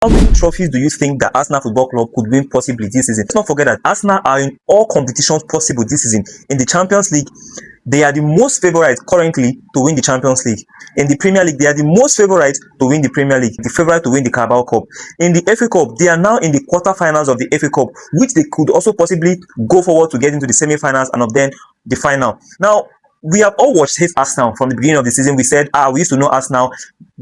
How many trophies do you think that Arsenal Football Club could win possibly this season? Let's not forget that Arsenal are in all competitions possible this season. In the Champions League, they are the most favourite currently to win the Champions League. In the Premier League, they are the most favourite to win the Premier League, the favourite to win the Carabao Cup. In the FA Cup, they are now in the quarter-finals of the FA Cup, which they could also possibly go forward to get into the semi-finals and then the final. Now, we have all watched Arsenal from the beginning of the season. We said, we used to know Arsenal.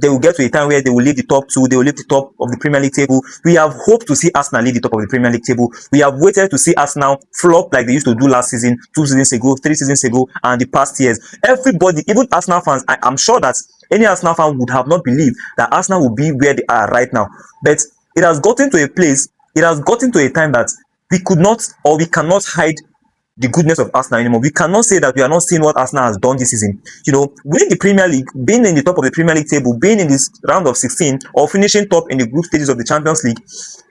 They will get to a time where they will leave the top two. They will leave the top of the Premier League table. We have hoped to see Arsenal leave the top of the Premier League table. We have waited to see Arsenal flop like they used to do last season, 2 seasons ago, 3 seasons ago, and the past years. Everybody, even Arsenal fans, I'm sure that any Arsenal fan would have not believed that Arsenal would be where they are right now. But it has gotten to a place, it has gotten to a time that we could not, or we cannot hide the goodness of Arsenal anymore. We cannot say that we are not seeing what Arsenal has done this season. You know, winning the Premier League, being in the top of the Premier League table, being in this round of 16, or finishing top in the group stages of the Champions League,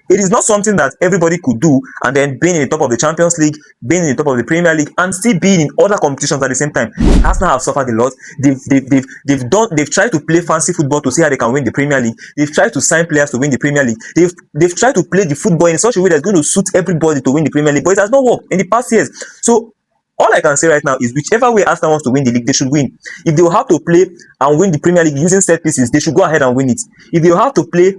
it is not something that everybody could do, and then being in the top of the Champions League, being in the top of the Premier League, and still being in other competitions at the same time. Arsenal have suffered a lot. They've tried to play fancy football to see how they can win the Premier League. They've tried to sign players to win the Premier League. They've tried to play the football in such a way that's going to suit everybody to win the Premier League, but it has not worked in the past years. So all I can say right now is whichever way Arsenal wants to win the league, they should win. If they will have to play and win the Premier League using set pieces, they should go ahead and win it. If they will have to play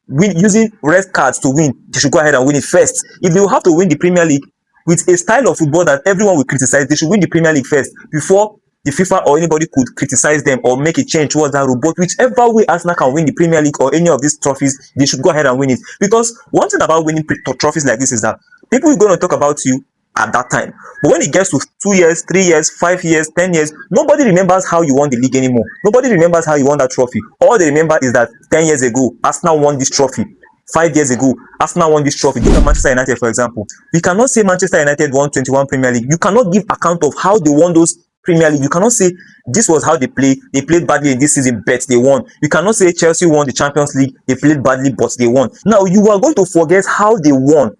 using red cards to win, they should go ahead and win it first. If they will have to win the Premier League with a style of football that everyone will criticize, they should win the Premier League first before the FIFA or anybody could criticize them or make a change towards that rule. But whichever way Arsenal can win the Premier League or any of these trophies, they should go ahead and win it. Because one thing about winning trophies like this is that people are going to talk about you at that time, but when it gets to 2 years, 3 years, 5 years, 10 years, nobody remembers how you won the league anymore. Nobody remembers how you won that trophy. All they remember is that 10 years ago Arsenal won this trophy, 5 years ago Arsenal won this trophy. Look at Manchester United, for example. We cannot say Manchester United won 21 Premier League. You cannot give account of how they won those Premier League. You cannot say this was how they played. They played badly in this season, but they won. You cannot say Chelsea won the Champions League. They played badly, but they won. Now you are going to forget how they won.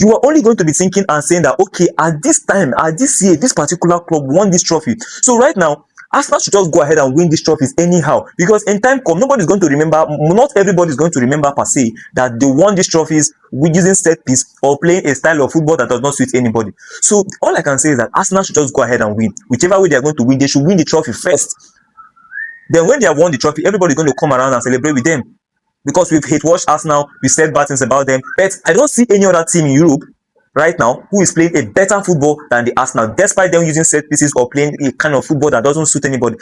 You are only going to be thinking and saying that, okay, at this time, at this year, this particular club won this trophy. So right now, Arsenal should just go ahead and win these trophies anyhow. Because in time come, nobody's going to remember, not everybody's going to remember per se, that they won these trophies with using set piece or playing a style of football that does not suit anybody. So all I can say is that Arsenal should just go ahead and win. Whichever way they are going to win, they should win the trophy first. Then when they have won the trophy, everybody's going to come around and celebrate with them. Because we've hate-watched Arsenal, we said bad things about them, but I don't see any other team in Europe right now who is playing a better football than the Arsenal, despite them using set pieces or playing a kind of football that doesn't suit anybody.